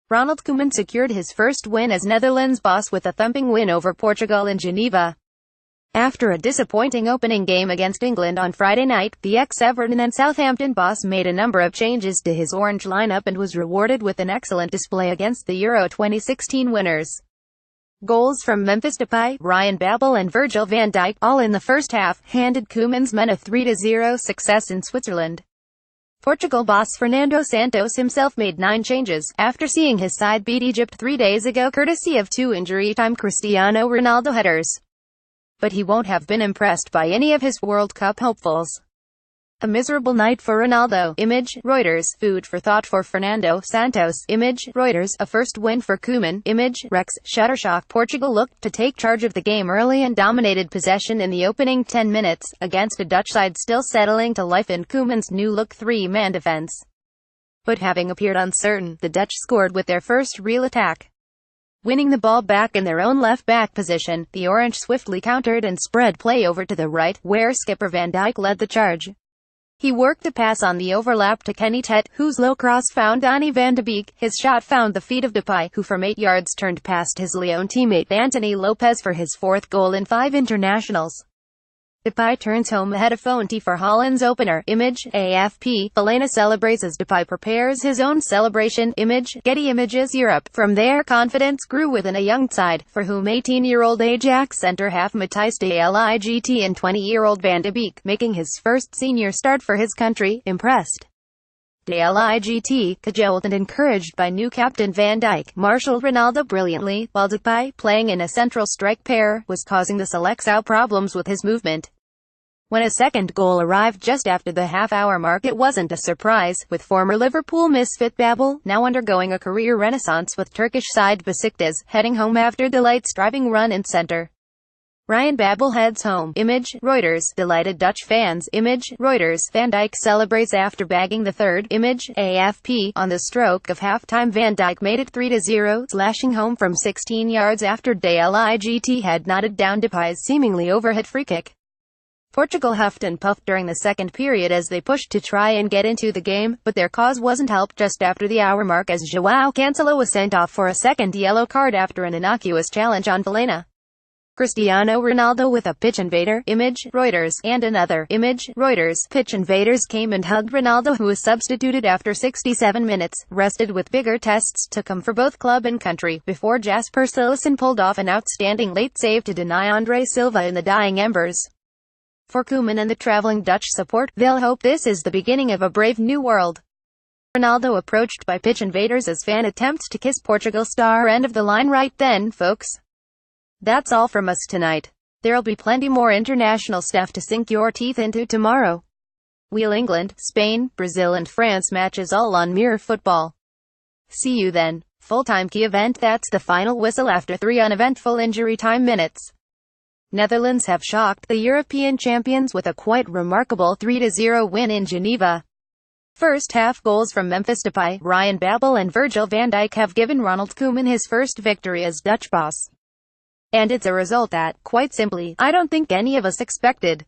Ronald Koeman secured his first win as Netherlands boss with a thumping win over Portugal in Geneva. After a disappointing opening game against England on Friday night, the ex-Everton and Southampton boss made a number of changes to his orange lineup and was rewarded with an excellent display against the Euro 2016 winners. Goals from Memphis Depay, Ryan Babel and Virgil van Dijk, all in the first half, handed Koeman's men a 3-0 success in Switzerland. Portugal boss Fernando Santos himself made 9 changes, after seeing his side beat Egypt 3 days ago courtesy of 2 injury-time Cristiano Ronaldo headers. But he won't have been impressed by any of his World Cup hopefuls. A miserable night for Ronaldo. Image, Reuters. Food for thought for Fernando Santos. Image, Reuters. A first win for Koeman. Image, Rex. Shuttershock. Portugal looked to take charge of the game early and dominated possession in the opening 10 minutes, against a Dutch side still settling to life in Koeman's new-look 3-man defense. But having appeared uncertain, the Dutch scored with their first real attack. Winning the ball back in their own left-back position, the Orange swiftly countered and spread play over to the right, where skipper Van Dijk led the charge. He worked the pass on the overlap to Kenny Tet, whose low cross found Donny van de Beek. His shot found the feet of Depay, who from 8 yards turned past his Lyon teammate Anthony Lopez for his 4th goal in 5 internationals. Depay turns home ahead of Fonte for Holland's opener. Image, AFP. Fellaini celebrates as Depay prepares his own celebration. Image, Getty Images Europe. From there confidence grew within a young side, for whom 18-year-old Ajax centre-half Matthijs de Ligt and 20-year-old Van de Beek, making his first senior start for his country, impressed. De Ligt, cajoled and encouraged by new captain Van Dijk, marshalled Ronaldo brilliantly, while Depay, playing in a central strike pair, was causing the Seleção problems with his movement. When a second goal arrived just after the half-hour mark, it wasn't a surprise, with former Liverpool misfit Babel, now undergoing a career renaissance with Turkish side Besiktas, heading home after De Light's driving run in centre. Ryan Babel heads home. Image, Reuters. Delighted Dutch fans. Image, Reuters. Van Dijk celebrates after bagging the third. Image, AFP. On the stroke of half-time, Van Dijk made it 3-0, slashing home from 16 yards after De Ligt had nodded down Depay's seemingly overhit free-kick. Portugal huffed and puffed during the second period as they pushed to try and get into the game, but their cause wasn't helped just after the hour mark as João Cancelo was sent off for a second yellow card after an innocuous challenge on Fellaini. Cristiano Ronaldo with a pitch invader. Image, Reuters. And another. Image, Reuters. Pitch invaders came and hugged Ronaldo, who was substituted after 67 minutes, rested with bigger tests to come for both club and country, before Jasper Cillessen pulled off an outstanding late save to deny Andre Silva in the dying embers. For Koeman and the travelling Dutch support, they'll hope this is the beginning of a brave new world. Ronaldo approached by pitch invaders as fan attempts to kiss Portugal star. End of the line right then, folks. That's all from us tonight. There'll be plenty more international stuff to sink your teeth into tomorrow. We'll England, Spain, Brazil and France matches all on Mirror Football. See you then. Full-time key event. That's the final whistle after 3 uneventful injury time minutes. Netherlands have shocked the European champions with a quite remarkable 3-0 win in Geneva. First half goals from Memphis Depay, Ryan Babel and Virgil van Dijk have given Ronald Koeman his first victory as Dutch boss. And it's a result that, quite simply, I don't think any of us expected.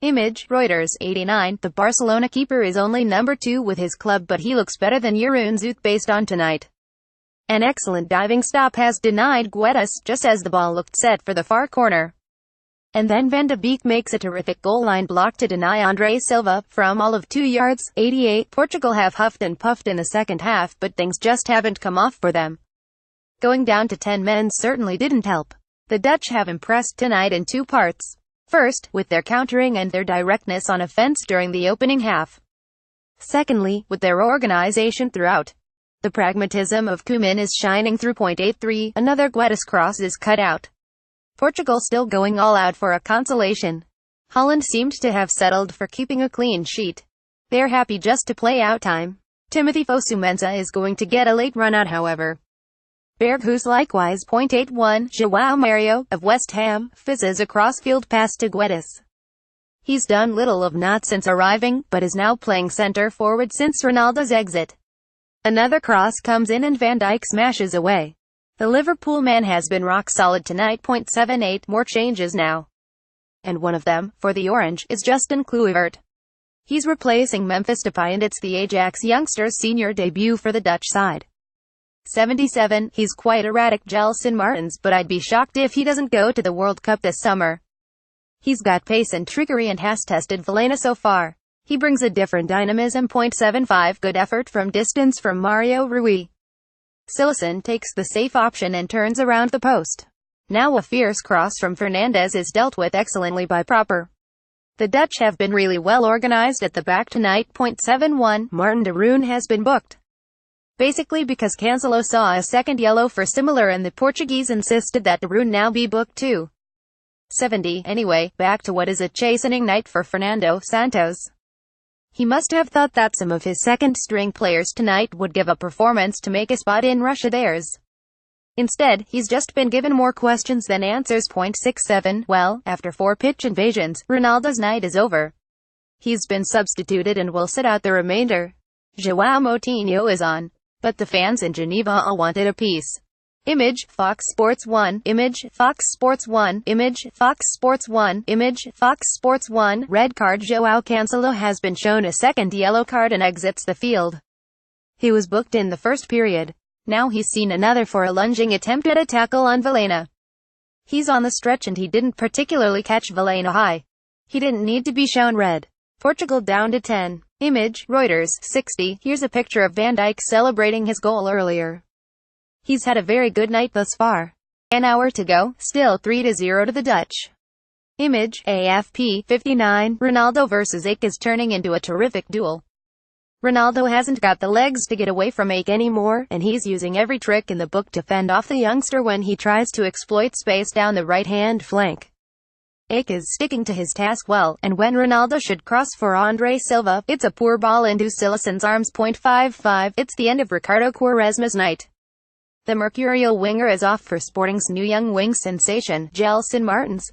Image, Reuters. 89. The Barcelona keeper is only number 2 with his club, but he looks better than Jeroen Zoet based on tonight. An excellent diving stop has denied Guedes, just as the ball looked set for the far corner. And then Van de Beek makes a terrific goal-line block to deny Andre Silva, from all of 2 yards. 88. Portugal have huffed and puffed in the second half, but things just haven't come off for them. Going down to 10 men certainly didn't help. The Dutch have impressed tonight in 2 parts. First, with their countering and their directness on offense during the opening half. Secondly, with their organization throughout. The pragmatism of Koeman is shining through. 83. Another Guedes cross is cut out. Portugal still going all out for a consolation. Holland seemed to have settled for keeping a clean sheet. They're happy just to play out time. Timothy Fosu Mensah is going to get a late run out however. Berghuis likewise. 81. João Mario, of West Ham, fizzes a crossfield pass to Guedes. He's done little of not since arriving, but is now playing centre forward since Ronaldo's exit. Another cross comes in and Van Dijk smashes away. The Liverpool man has been rock solid tonight. 78. More changes now. And one of them, for the Orange, is Justin Kluivert. He's replacing Memphis Depay and it's the Ajax youngster's senior debut for the Dutch side. 77. He's quite erratic, Gelson Martins, but I'd be shocked if he doesn't go to the World Cup this summer. He's got pace and trickery and has tested Vilena so far. He brings a different dynamism. 75. Good effort from distance from Mario Rui. Cillessen takes the safe option and turns around the post. Now a fierce cross from Fernandes is dealt with excellently by Proper. The Dutch have been really well organized at the back tonight. 71. Martin de Roon has been booked. Basically because Cancelo saw a second yellow for similar and the Portuguese insisted that de Roon now be booked too. 70. Anyway, back to what is a chastening night for Fernando Santos. He must have thought that some of his second-string players tonight would give a performance to make a spot in Russia theirs. Instead, he's just been given more questions than answers. 67. Well, after 4 pitch invasions, Ronaldo's night is over. He's been substituted and will sit out the remainder. João Moutinho is on. But the fans in Geneva all wanted a piece. Image, Fox Sports 1. Image, Fox Sports 1. Image, Fox Sports 1. Image, Fox Sports 1. Red card. João Cancelo has been shown a second yellow card and exits the field. He was booked in the first period. Now he's seen another for a lunging attempt at a tackle on Vilena. He's on the stretch and he didn't particularly catch Vilena high. He didn't need to be shown red. Portugal down to 10. Image, Reuters. 60. Here's a picture of Van Dijk celebrating his goal earlier. He's had a very good night thus far. An hour to go, still 3-0 to the Dutch. Image, AFP. 59. Ronaldo vs Ake is turning into a terrific duel. Ronaldo hasn't got the legs to get away from Ake anymore, and he's using every trick in the book to fend off the youngster when he tries to exploit space down the right-hand flank. Ake is sticking to his task well, and when Ronaldo should cross for Andre Silva, it's a poor ball into Cillessen's arms. 55. It's the end of Ricardo Quaresma's night. The mercurial winger is off for Sporting's new young wing sensation, Gelson Martins.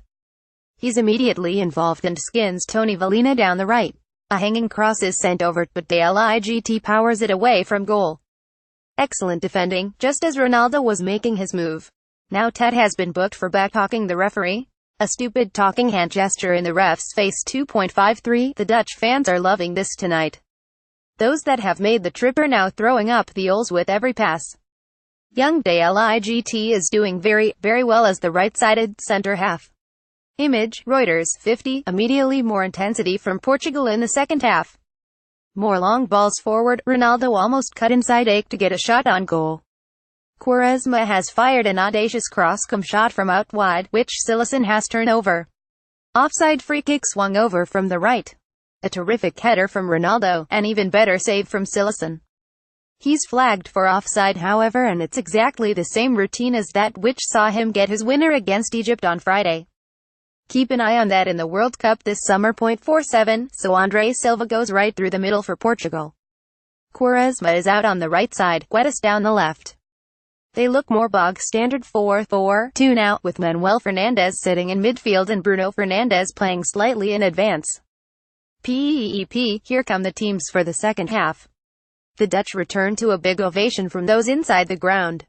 He's immediately involved and skins Tony Vilena down the right. A hanging cross is sent over, but De Ligt powers it away from goal. Excellent defending, just as Ronaldo was making his move. Now Ted has been booked for back-talking the referee. A stupid talking hand gesture in the ref's face. 2.53. The Dutch fans are loving this tonight. Those that have made the trip are now throwing up the ols with every pass. Young De Ligt is doing very, very well as the right-sided centre half. Image, Reuters. 50. Immediately more intensity from Portugal in the second half. More long balls forward. Ronaldo almost cut inside Ake to get a shot on goal. Quaresma has fired an audacious cross-come shot from out wide, which Cillessen has turned over. Offside free kick swung over from the right. A terrific header from Ronaldo, an even better save from Cillessen. He's flagged for offside however, and it's exactly the same routine as that which saw him get his winner against Egypt on Friday. Keep an eye on that in the World Cup this summer. 47. So Andre Silva goes right through the middle for Portugal. Quaresma is out on the right side, Guedes down the left. They look more bog-standard 4-4-2 now, with Manuel Fernandes sitting in midfield and Bruno Fernandes playing slightly in advance. Here come the teams for the second half. The Dutch return to a big ovation from those inside the ground.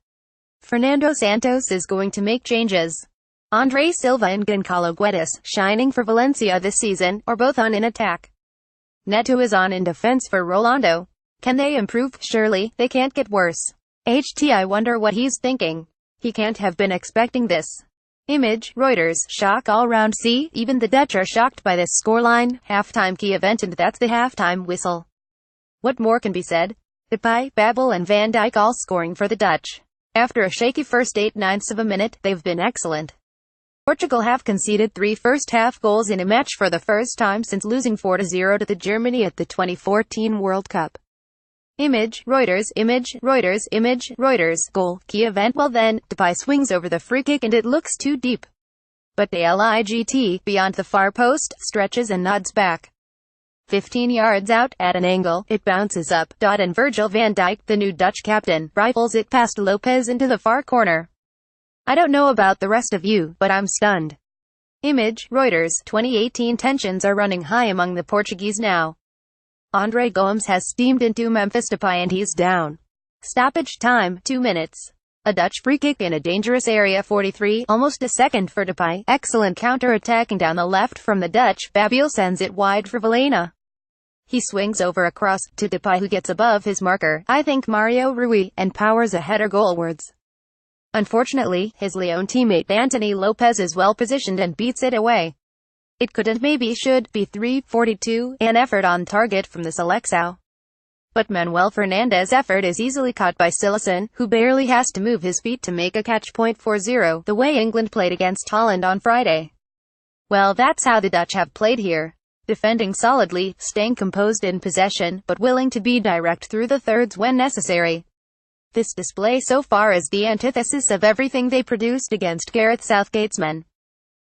Fernando Santos is going to make changes. Andre Silva and Gonçalo Guedes, shining for Valencia this season, are both on in attack. Neto is on in defense for Rolando. Can they improve? Surely, they can't get worse. I wonder what he's thinking. He can't have been expecting this. Image, Reuters. Shock all round. See, even the Dutch are shocked by this scoreline. Halftime key event and that's the halftime whistle. What more can be said? Depay, Babel and Van Dijk all scoring for the Dutch. After a shaky first 8/9 of a minute, they've been excellent. Portugal have conceded 3 first-half goals in a match for the first time since losing 4-0 to the Germany at the 2014 World Cup. Image, Reuters. Image, Reuters. Image, Reuters. Goal, key event. Well then, Depay swings over the free kick and it looks too deep. But De Ligt, beyond the far post, stretches and nods back. 15 yards out, at an angle, it bounces up, and Virgil van Dijk, the new Dutch captain, rifles it past Lopez into the far corner. I don't know about the rest of you, but I'm stunned. Image, Reuters. 2018 tensions are running high among the Portuguese now. Andre Gomes has steamed into Memphis Depay and he's down. Stoppage time, 2 minutes. A Dutch free kick in a dangerous area. 43, almost a second for Depay. Excellent counter-attacking down the left from the Dutch. Babel sends it wide for Vilena. He swings over a cross to Depay, who gets above his marker, I think Mario Rui, and powers a header goalwards. Unfortunately, his Lyon teammate Anthony Lopez is well positioned and beats it away. It could and maybe should be 3-42, an effort on target from the Seleção. But Manuel Fernandes' effort is easily caught by Silasson, who barely has to move his feet to make a catch. 4-0, the way England played against Holland on Friday. Well, that's how the Dutch have played here. Defending solidly, staying composed in possession, but willing to be direct through the thirds when necessary. This display so far is the antithesis of everything they produced against Gareth Southgate's men.